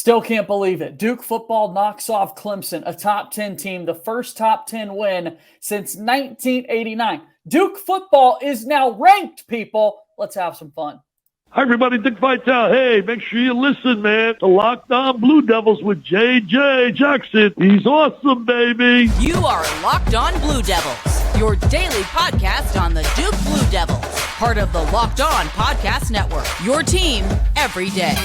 Still can't believe it. Duke football knocks off Clemson, a top 10 team, the first top 10 win since 1989. Duke football is now ranked, people. Let's have some fun. Hi, everybody. Dick Vitale. Hey, make sure you listen, man, to Locked On Blue Devils with J.J. Jackson. He's awesome, baby. You are Locked On Blue Devils, your daily podcast on the Duke Blue Devils, part of the Locked On Podcast Network, your team every day.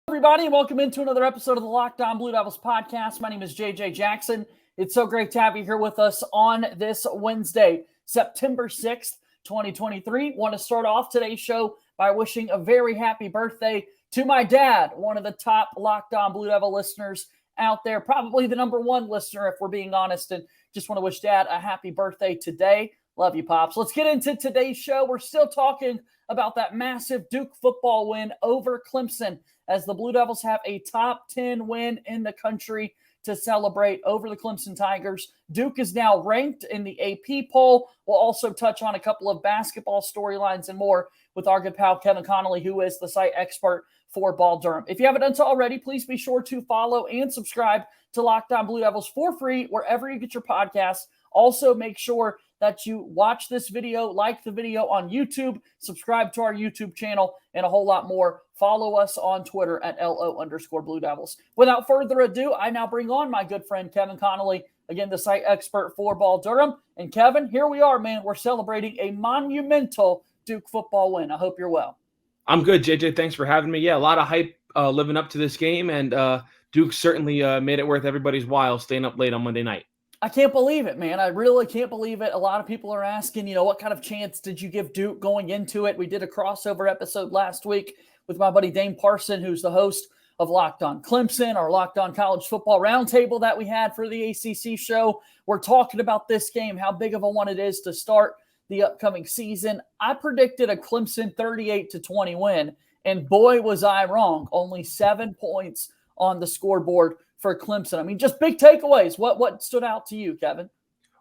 Everybody, and welcome into another episode of the Locked On Blue Devils podcast. My name is JJ Jackson. It's so great to have you here with us on this Wednesday, September 6th, 2023. Want to start off today's show by wishing a very happy birthday to my dad, one of the top Locked On Blue Devil listeners out there, probably the number one listener if we're being honest, and just want to wish Dad a happy birthday today. Love you, Pops. Let's get into today's show. We're still talking about that massive Duke football win over Clemson, as the Blue Devils have a top 10 win in the country to celebrate over the Clemson Tigers. Duke is now ranked in the AP poll. We'll also touch on a couple of basketball storylines and more with our good pal Kevin Connelly, who is the site expert for Ball Durham. If you haven't done so already, please be sure to follow and subscribe to Locked On Blue Devils for free wherever you get your podcasts. Also, make sure that you watch this video, like the video on YouTube, subscribe to our YouTube channel, and a whole lot more. Follow us on Twitter at LO_Blue Devils. Without further ado, I now bring on my good friend Kevin Connelly, again, the site expert for Ball Durham. And Kevin, here we are, man. We're celebrating a monumental Duke football win. I hope you're well. I'm good, JJ. Thanks for having me. Yeah, a lot of hype living up to this game, and Duke certainly made it worth everybody's while staying up late on Monday night. I can't believe it, man. I really can't believe it. A lot of people are asking, what kind of chance did you give Duke going into it? We did a crossover episode last week with my buddy Dane Parson, who's the host of Locked On Clemson, our Locked On College Football Roundtable that we had for the ACC show. We're talking about this game, how big of a one it is to start the upcoming season. I predicted a Clemson 38-20 win, and boy, was I wrong. Only 7 points on the scoreboard for Clemson. I mean, just big takeaways. What stood out to you, Kevin?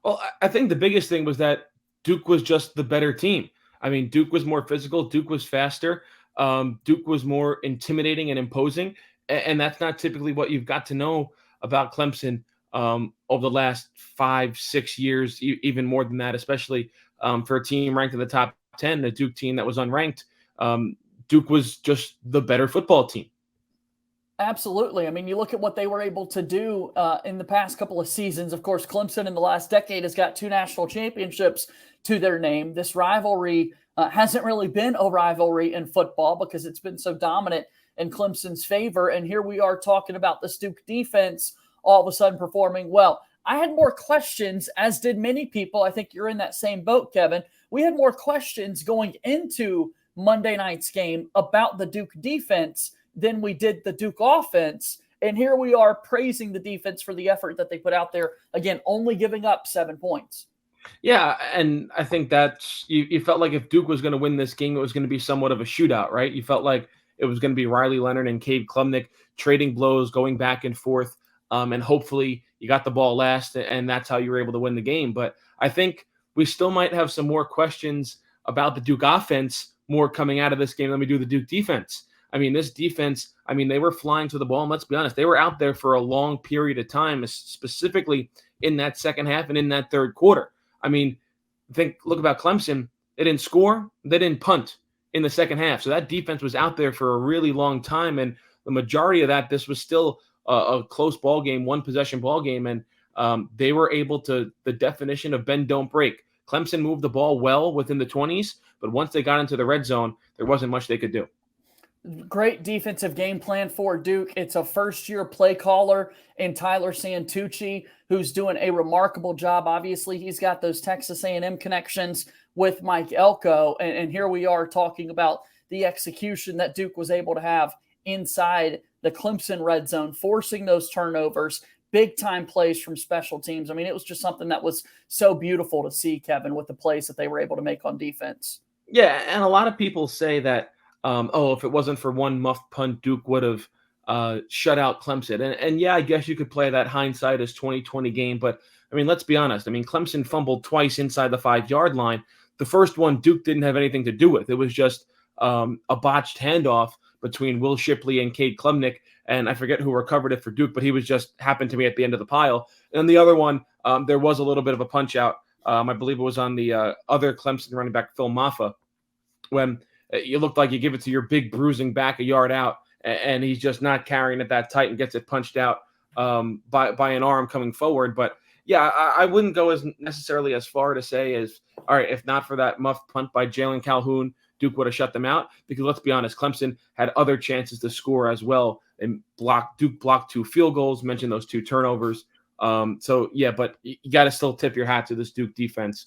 Well, I think the biggest thing was that Duke was just the better team. I mean, Duke was more physical. Duke was faster. Duke was more intimidating and imposing. And that's not typically what you've got to know about Clemson over the last 5-6 years, even more than that, especially for a team ranked in the top 10, a Duke team that was unranked. Duke was just the better football team. Absolutely. I mean, you look at what they were able to do in the past couple of seasons. Of course, Clemson in the last decade has got 2 national championships to their name. This rivalry hasn't really been a rivalry in football because it's been so dominant in Clemson's favor. And here we are talking about this Duke defense all of a sudden performing well. I had more questions, as did many people. I think you're in that same boat, Kevin. We had more questions going into Monday night's game about the Duke defense than we did the Duke offense. And here we are praising the defense for the effort that they put out there. Again, only giving up 7 points. Yeah, and I think that's you felt like if Duke was going to win this game, it was going to be somewhat of a shootout, right? You felt like it was going to be Riley Leonard and Cade Klubnik trading blows, going back and forth, and hopefully you got the ball last, and that's how you were able to win the game. But I think we still might have some more questions about the Duke offense more coming out of this game than we do the Duke defense. I mean, this defense, they were flying to the ball, and let's be honest, they were out there for a long period of time, specifically in that second half and in that third quarter. I mean, look about Clemson. They didn't score. They didn't punt in the second half. So that defense was out there for a really long time, and the majority of that, this was still a close ball game, one-possession ball game, and they were able to, the definition of bend, don't break. Clemson moved the ball well within the 20s, but once they got into the red zone, there wasn't much they could do. Great defensive game plan for Duke. It's a first-year play caller in Tyler Santucci, who's doing a remarkable job. Obviously, he's got those Texas A&M connections with Mike Elko, and here we are talking about the execution that Duke was able to have inside the Clemson red zone, forcing those turnovers, big-time plays from special teams. I mean, it was just something that was so beautiful to see, Kevin, with the plays that they were able to make on defense. Yeah, and a lot of people say that, if it wasn't for one muffed punt, Duke would have shut out Clemson. And yeah, I guess you could play that hindsight as 2020 game, but I mean, let's be honest. I mean, Clemson fumbled twice inside the 5-yard line. The first one, Duke didn't have anything to do with. It was just a botched handoff between Will Shipley and Cade Klubnik, and I forget who recovered it for Duke, but he was just happened to be at the end of the pile. And the other one, there was a little bit of a punch out. I believe it was on the other Clemson running back, Phil Maffa, when you looked like you give it to your big bruising back a yard out, and he's just not carrying it that tight and gets it punched out by an arm coming forward. But yeah, I wouldn't go as necessarily as far to say as, all right, if not for that muff punt by Jalen Calhoun, Duke would have shut them out, because let's be honest, Clemson had other chances to score as well, and Duke blocked 2 field goals, mentioned those 2 turnovers. So yeah, but you got to still tip your hat to this Duke defense.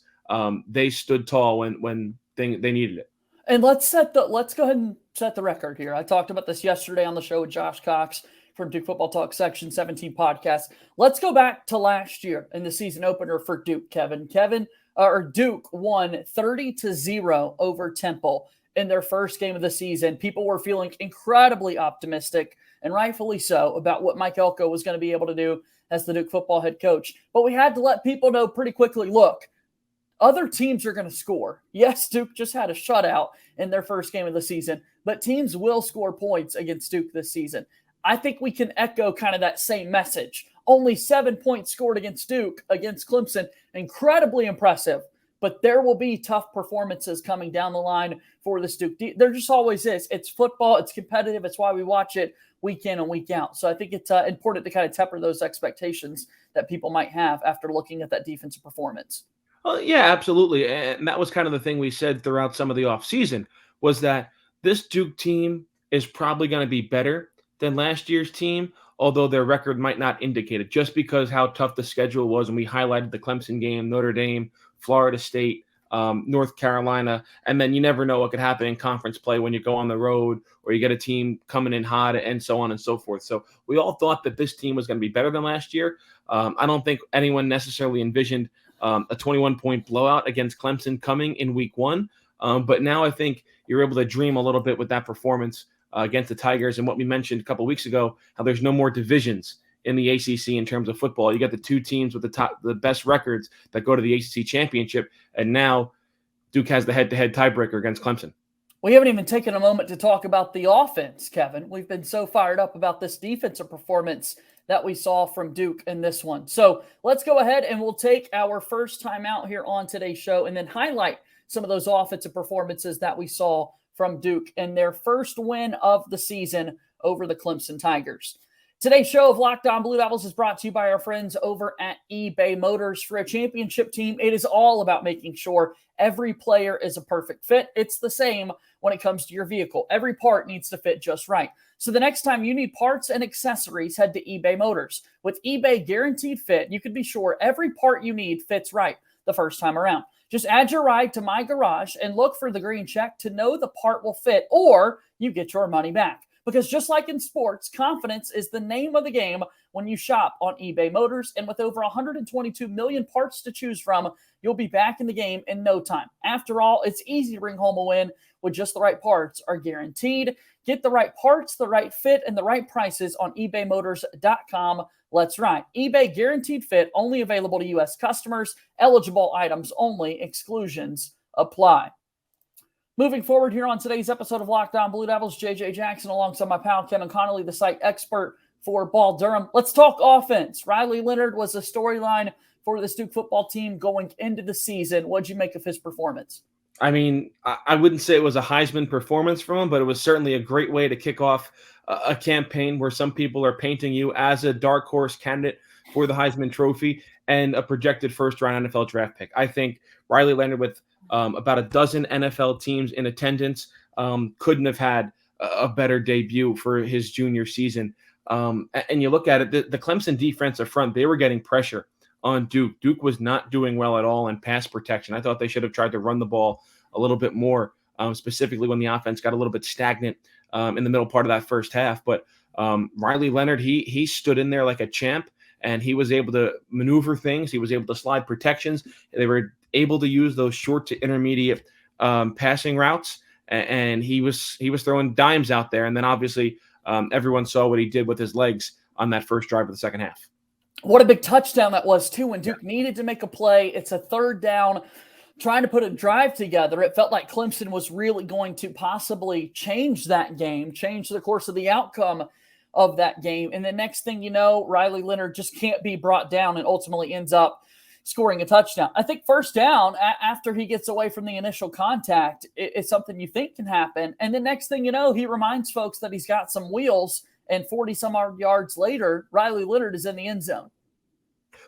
They stood tall when they needed it. And let's go ahead and set the record here. I talked about this yesterday on the show with Josh Cox from Duke Football Talk Section 17 podcast. Let's go back to last year in the season opener for Duke, Kevin. Duke won 30-0 over Temple in their first game of the season. People were feeling incredibly optimistic, and rightfully so, about what Mike Elko was going to be able to do as the Duke football head coach. But we had to let people know pretty quickly, look, other teams are going to score. Yes, Duke just had a shutout in their first game of the season, but teams will score points against Duke this season. I think we can echo kind of that same message. Only 7 points scored against Duke, against Clemson. Incredibly impressive, but there will be tough performances coming down the line for this Duke. There just always is. It's football. It's competitive. It's why we watch it week in and week out. So I think it's important to kind of temper those expectations that people might have after looking at that defensive performance. Well, yeah, absolutely. And that was kind of the thing we said throughout some of the offseason, was that this Duke team is probably going to be better than last year's team, although their record might not indicate it, just because how tough the schedule was. And we highlighted the Clemson game, Notre Dame, Florida State, North Carolina, and then you never know what could happen in conference play when you go on the road or you get a team coming in hot and so on and so forth. So we all thought that this team was going to be better than last year. I don't think anyone necessarily envisioned a 21-point blowout against Clemson coming in week 1. But now I think you're able to dream a little bit with that performance against the Tigers, and what we mentioned a couple of weeks ago, how there's no more divisions in the ACC in terms of football. You got the 2 teams with the best records that go to the ACC championship, and now Duke has the head-to-head tiebreaker against Clemson. We haven't even taken a moment to talk about the offense, Kevin. We've been so fired up about this defensive performance that we saw from Duke in this one. So let's go ahead and we'll take our first time out here on today's show and then highlight some of those offensive performances that we saw from Duke in their first win of the season over the Clemson Tigers. Today's show of Locked On Blue Devils is brought to you by our friends over at eBay Motors. For a championship team, it is all about making sure every player is a perfect fit. It's the same when it comes to your vehicle. Every part needs to fit just right. So the next time you need parts and accessories, head to eBay Motors. With eBay Guaranteed Fit, you can be sure every part you need fits right the first time around. Just add your ride to My Garage and look for the green check to know the part will fit, or you get your money back. Because just like in sports, confidence is the name of the game when you shop on eBay Motors. And with over 122 million parts to choose from, you'll be back in the game in no time. After all, it's easy to bring home a win with just the right parts are guaranteed. Get the right parts, the right fit, and the right prices on ebaymotors.com. Let's ride. eBay Guaranteed Fit, only available to U.S. customers. Eligible items only. Exclusions apply. Moving forward here on today's episode of Locked On Blue Devils, JJ Jackson alongside my pal Kevin Connelly, the site expert for Ball Durham. Let's talk offense. Riley Leonard was a storyline for this Duke football team going into the season. What'd you make of his performance? I mean, I wouldn't say it was a Heisman performance from him, but it was certainly a great way to kick off a campaign where some people are painting you as a dark horse candidate for the Heisman Trophy and a projected first-round NFL draft pick. I think Riley Leonard, with about a dozen NFL teams in attendance, couldn't have had a better debut for his junior season. And you look at it, the Clemson defensive front, they were getting pressure on Duke. Duke was not doing well at all in pass protection. I thought they should have tried to run the ball a little bit more, specifically when the offense got a little bit stagnant in the middle part of that first half. But Riley Leonard, he stood in there like a champ, and he was able to maneuver things. He was able to slide protections. They were able to use those short to intermediate passing routes, and he was throwing dimes out there. And then obviously everyone saw what he did with his legs on that first drive of the second half. What a big touchdown that was, too, when Duke needed to make a play. It's a third down, trying to put a drive together. It felt like Clemson was really going to possibly change that game, change the course of the outcome of that game. And the next thing you know, Riley Leonard just can't be brought down and ultimately ends up scoring a touchdown. I think first down, after he gets away from the initial contact, it's something you think can happen. And the next thing you know, he reminds folks that he's got some wheels, and 40-some-odd yards later, Riley Leonard is in the end zone.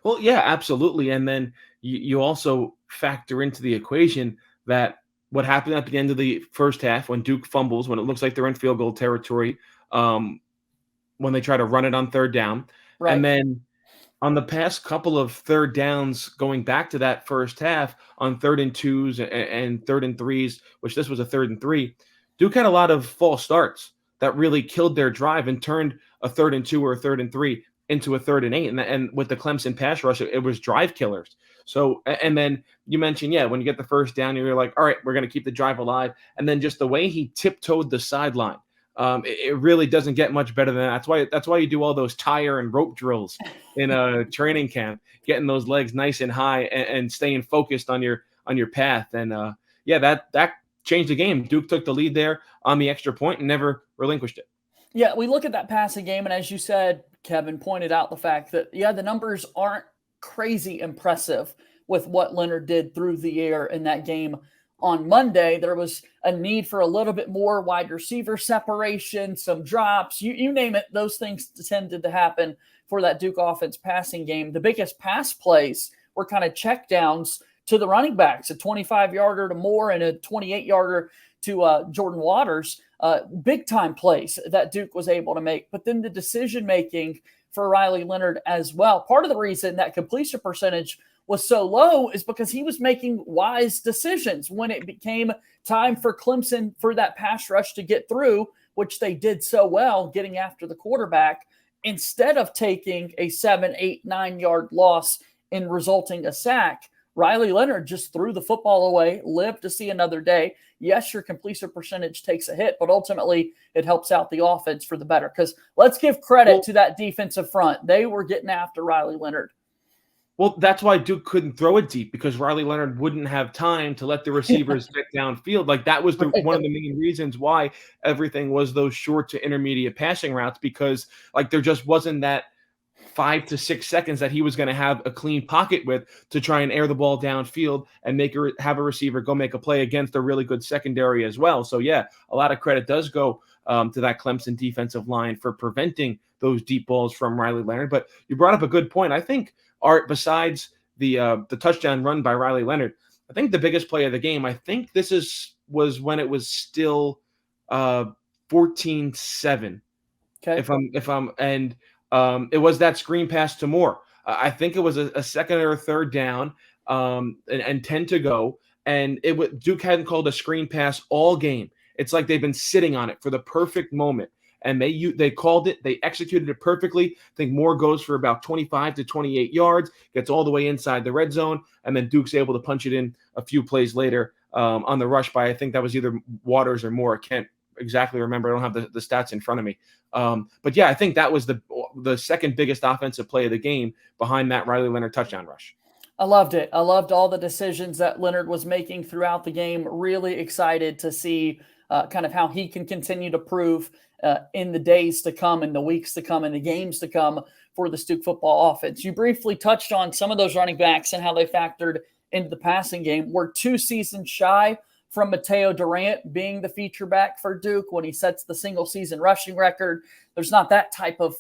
Well, yeah, absolutely. And then you also factor into the equation that what happened at the end of the first half when Duke fumbles, when it looks like they're in field goal territory, when they try to run it on third down. Right. And then on the past couple of third downs going back to that first half on 3rd and 2s and 3rd and 3s, which this was a 3rd and 3, Duke had a lot of false starts that really killed their drive and turned a 3rd and 2 or a 3rd and 3 into a 3rd and 8. And with the Clemson pass rush, it was drive killers. So, and then you mentioned, when you get the first down, you're like, all right, we're going to keep the drive alive. And then just the way he tiptoed the sideline, it really doesn't get much better than that. That's why you do all those tire and rope drills in a training camp, getting those legs nice and high and staying focused on your path. And that changed the game. Duke took the lead there on the extra point and never relinquished it. Yeah, we look at that passing game, and as you said, Kevin pointed out the fact that, the numbers aren't crazy impressive with what Leonard did through the air in that game on Monday. There was a need for a little bit more wide receiver separation, some drops, you name it. Those things tended to happen for that Duke offense passing game. The biggest pass plays were kind of check downs to the running backs, a 25-yarder to Moore and a 28-yarder to Jordan Waters. Big-time plays that Duke was able to make. But then the decision-making for Riley Leonard as well. Part of the reason that completion percentage was so low is because he was making wise decisions when it became time for Clemson for that pass rush to get through, which they did so well getting after the quarterback. Instead of taking a 7, 8, 9-yard loss and resulting a sack, Riley Leonard just threw the football away, lived to see another day. Yes, your completion percentage takes a hit, but ultimately it helps out the offense for the better. Because let's give credit to that defensive front. They were getting after Riley Leonard. Well, that's why Duke couldn't throw it deep, because Riley Leonard wouldn't have time to let the receivers get downfield. Like, that was one of the main reasons why everything was those short to intermediate passing routes, because there just wasn't that 5 to 6 seconds that he was going to have a clean pocket with to try and air the ball downfield and have a receiver go make a play against a really good secondary as well. So, a lot of credit does go to that Clemson defensive line for preventing those deep balls from Riley Leonard. But you brought up a good point. I think, Art, besides the touchdown run by Riley Leonard, I think the biggest play of the game, I think was when it was still 14-7. Okay. It was that screen pass to Moore. I think it was a second or a third down, and 10 to go. And Duke hadn't called a screen pass all game. It's like they've been sitting on it for the perfect moment. And they called it. They executed it perfectly. I think Moore goes for about 25 to 28 yards, gets all the way inside the red zone, and then Duke's able to punch it in a few plays later on the rush by, I think that was either Waters or Moore. I can't exactly remember. I don't have the stats in front of me. But I think that was the second biggest offensive play of the game behind that Riley Leonard touchdown rush. I loved it. I loved all the decisions that Leonard was making throughout the game. Really excited to see kind of how he can continue to prove in the days to come, in the weeks to come, in the games to come for the Duke football offense. You briefly touched on some of those running backs and how they factored into the passing game. We're 2 seasons shy from Mateo Durant being the feature back for Duke when he sets the single-season rushing record. There's not that type of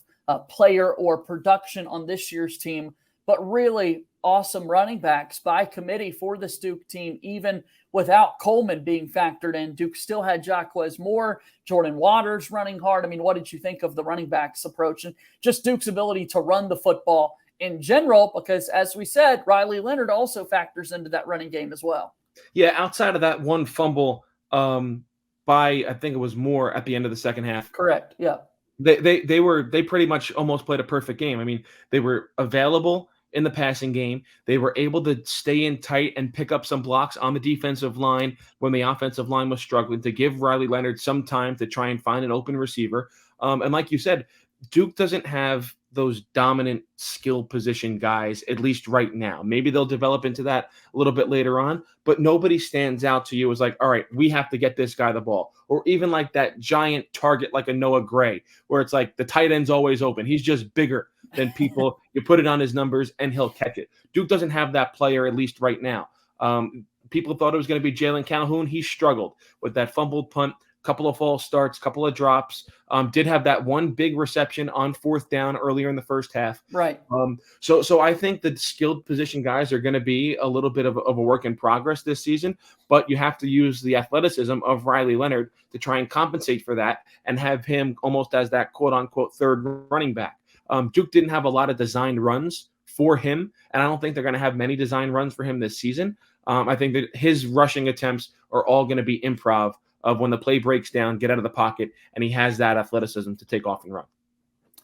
player or production on this year's team, but really awesome running backs by committee for this Duke team, even without Coleman being factored in. Duke still had Jaquez Moore, Jordan Waters running hard. I mean, what did you think of the running backs approach and just Duke's ability to run the football in general? Because as we said, Riley Leonard also factors into that running game as well. Yeah, outside of that one fumble by, I think it was Moore at the end of the second half. Correct, yeah. They pretty much almost played a perfect game. I mean, they were available in the passing game. They were able to stay in tight and pick up some blocks on the defensive line when the offensive line was struggling, to give Riley Leonard some time to try and find an open receiver. And like you said, Duke doesn't have those dominant skill position guys, at least right now. Maybe they'll develop into that a little bit later on, but nobody stands out to you as like, all right, we have to get this guy the ball. Or even like that giant target like a Noah Gray, where it's like the tight end's always open. He's just bigger than people. You put it on his numbers and he'll catch it. Duke doesn't have that player, at least right now. People thought it was going to be Jalen Calhoun. He struggled with that fumbled punt, couple of false starts, couple of drops. Did have that one big reception on 4th down earlier in the first half. Right. So I think the skilled position guys are going to be a little bit of a work in progress this season, but you have to use the athleticism of Riley Leonard to try and compensate for that and have him almost as that quote unquote third running back. Duke didn't have a lot of designed runs for him, and I don't think they're going to have many design runs for him this season. I think that his rushing attempts are all going to be improv of when the play breaks down, get out of the pocket, and he has that athleticism to take off and run.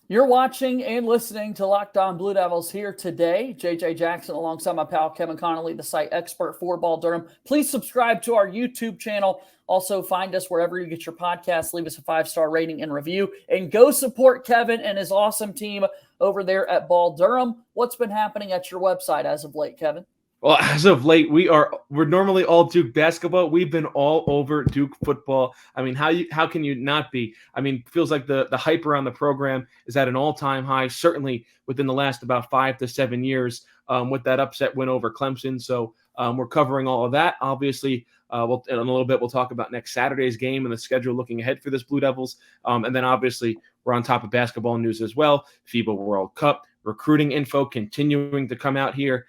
You're watching and listening to Locked On Blue Devils here today. JJ Jackson alongside my pal Kevin Connelly, the site expert for Ball Durham. Please subscribe to our YouTube channel. Also find us wherever you get your podcasts. Leave us a 5-star rating and review. And go support Kevin and his awesome team over there at Ball Durham. What's been happening at your website as of late, Kevin? Well, as of late, we're normally all Duke basketball. We've been all over Duke football. I mean, how can you not be? I mean, it feels like the hype around the program is at an all-time high, certainly within the last about 5 to 7 years with that upset win over Clemson. So we're covering all of that. Obviously, in a little bit, we'll talk about next Saturday's game and the schedule looking ahead for this Blue Devils. And then obviously, we're on top of basketball news as well. FIBA World Cup, recruiting info continuing to come out here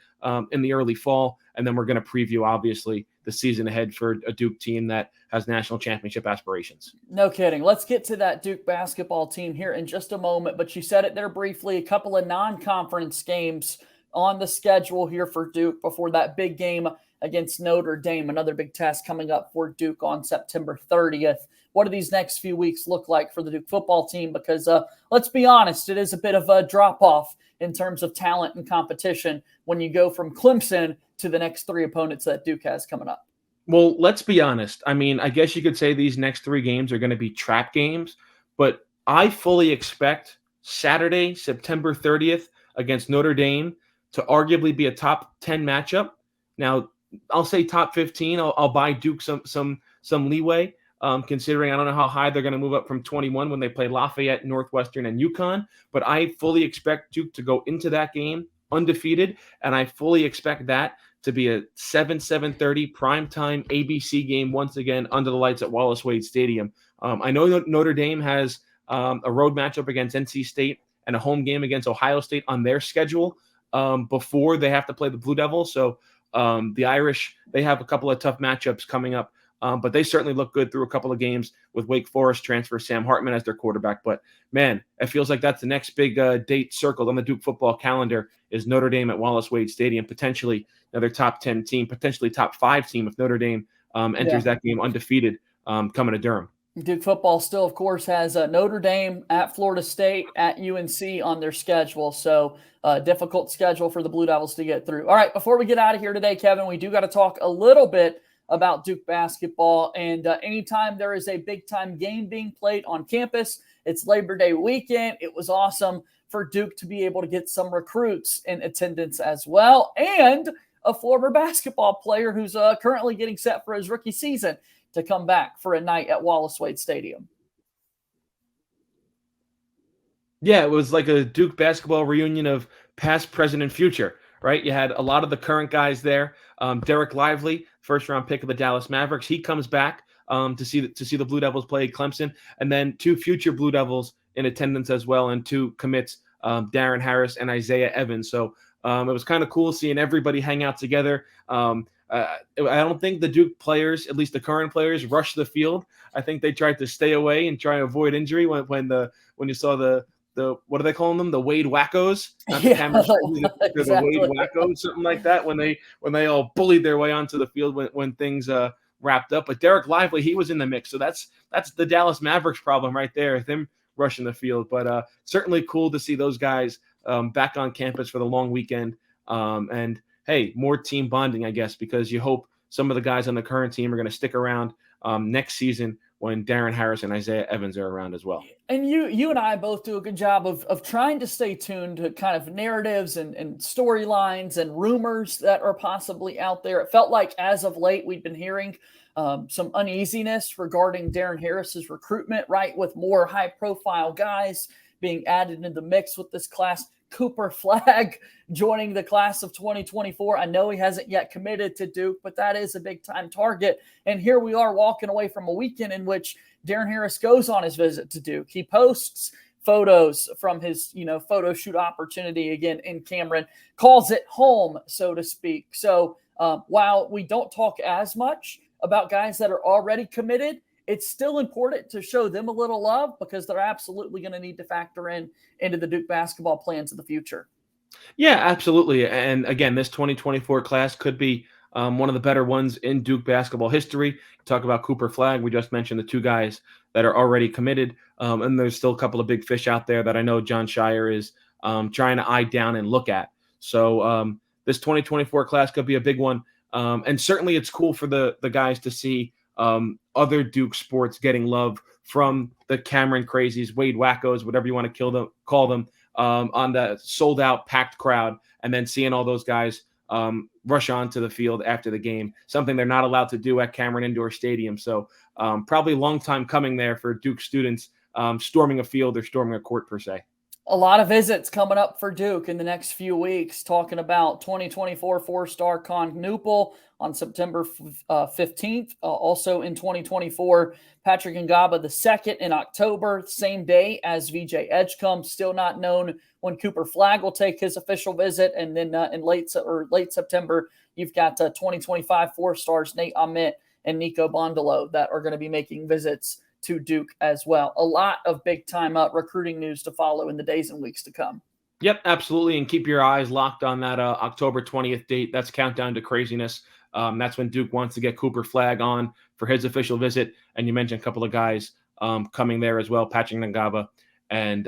in the early fall. And then we're going to preview, obviously, the season ahead for a Duke team that has national championship aspirations. No kidding. Let's get to that Duke basketball team here in just a moment. But you said it there briefly, a couple of non-conference games on the schedule here for Duke before that big game against Notre Dame, another big test coming up for Duke on September 30th. What do these next few weeks look like for the Duke football team? Because let's be honest, it is a bit of a drop-off in terms of talent and competition when you go from Clemson to the next 3 opponents that Duke has coming up. Well, let's be honest. I mean, I guess you could say these next 3 games are going to be trap games, but I fully expect Saturday, September 30th against Notre Dame to arguably be a top 10 matchup. Now, I'll say top 15. I'll buy Duke some leeway, considering I don't know how high they're going to move up from 21 when they play Lafayette, Northwestern, and UConn. But I fully expect Duke to go into that game undefeated, and I fully expect that to be a 7:30 primetime ABC game once again under the lights at Wallace Wade Stadium. I know Notre Dame has a road matchup against NC State and a home game against Ohio State on their schedule before they have to play the Blue Devils. So the Irish, they have a couple of tough matchups coming up, but they certainly look good through a couple of games with Wake Forest transfer Sam Hartman as their quarterback. But, man, it feels like that's the next big date circled on the Duke football calendar is Notre Dame at Wallace Wade Stadium, potentially another top 10 team, potentially top 5 team if Notre Dame enters that game undefeated coming to Durham. Duke football still, of course, has Notre Dame at Florida State at UNC on their schedule. So difficult schedule for the Blue Devils to get through. All right, before we get out of here today, Kevin, we do got to talk a little bit about Duke basketball. And anytime there is a big-time game being played on campus, it's Labor Day weekend. It was awesome for Duke to be able to get some recruits in attendance as well, and a former basketball player who's currently getting set for his rookie season to come back for a night at Wallace Wade Stadium. Yeah, it was like a Duke basketball reunion of past, present, and future, right? You had a lot of the current guys there. Derek Lively, first-round pick of the Dallas Mavericks, he comes back to see the Blue Devils play Clemson, and then 2 future Blue Devils in attendance as well, and 2 commits, Darren Harris and Isaiah Evans. So it was kind of cool seeing everybody hang out together. I don't think the Duke players, at least the current players, rushed the field. I think they tried to stay away and try to avoid injury when you saw the what are they calling them? The Wade Wackos? Yeah, exactly. The Wade Wackos, something like that, when they all bullied their way onto the field when things wrapped up. But Derek Lively, he was in the mix. So that's the Dallas Mavericks problem right there, them rushing the field. But certainly cool to see those guys back on campus for the long weekend. And hey, more team bonding, I guess, because you hope some of the guys on the current team are going to stick around next season when Darren Harris and Isaiah Evans are around as well. And you and I both do a good job of trying to stay tuned to kind of narratives and storylines and rumors that are possibly out there. It felt like as of late we've been hearing some uneasiness regarding Darren Harris's recruitment, right, with more high-profile guys being added into the mix with this class. Cooper Flagg joining the class of 2024. I know he hasn't yet committed to Duke, but that is a big-time target. And here we are walking away from a weekend in which Darren Harris goes on his visit to Duke. He posts photos from his, photo shoot opportunity again in Cameron, calls it home, so to speak. So while we don't talk as much about guys that are already committed, it's still important to show them a little love because they're absolutely going to need to factor into the Duke basketball plans of the future. Yeah, absolutely. And again, this 2024 class could be one of the better ones in Duke basketball history. Talk about Cooper Flagg. We just mentioned the two guys that are already committed. And there's still a couple of big fish out there that I know John Shire is trying to eye down and look at. So this 2024 class could be a big one. And certainly it's cool for the guys to see other Duke sports getting love from the Cameron Crazies, Wade Wackos, whatever you want to call them, on the sold-out, packed crowd, and then seeing all those guys rush onto the field after the game, something they're not allowed to do at Cameron Indoor Stadium. So probably a long time coming there for Duke students storming a field or storming a court per se. A lot of visits coming up for Duke in the next few weeks, talking about 2024 four-star Con Newpel on September 15th. Also in 2024, Patrick Ngaba II in October, same day as VJ Edgecombe. Still not known when Cooper Flagg will take his official visit. And then in late September, you've got 2025 four-stars Nate Ahmet and Nico Bondolo that are going to be making visits to Duke as well. A lot of big-time recruiting news to follow in the days and weeks to come. Yep, absolutely. And keep your eyes locked on that October 20th date. That's Countdown to Craziness. That's when Duke wants to get Cooper Flagg on for his official visit. And you mentioned a couple of guys coming there as well, Patrick Ngaba and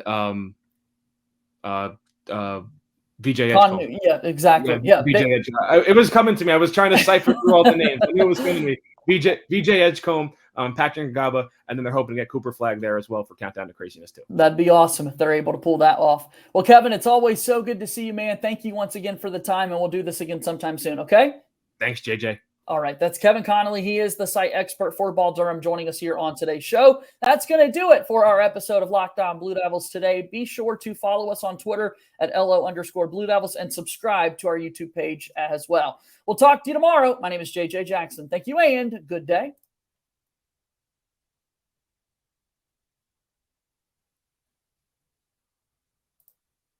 VJ Edgecombe. Yeah, exactly. Yeah, VJ Edgecombe. It was coming to me. I was trying to cipher through all the names. I knew it was coming to me. VJ Edgecombe, Patrick Ngaba, and then they're hoping to get Cooper Flagg there as well for Countdown to Craziness too. That'd be awesome if they're able to pull that off. Well, Kevin, it's always so good to see you, man. Thank you once again for the time, and we'll do this again sometime soon, okay? Thanks, JJ. All right, that's Kevin Connelly. He is the site expert for Ball Durham joining us here on today's show. That's going to do it for our episode of Locked On Blue Devils today. Be sure to follow us on Twitter at LO_Blue Devils and subscribe to our YouTube page as well. We'll talk to you tomorrow. My name is JJ Jackson. Thank you and good day.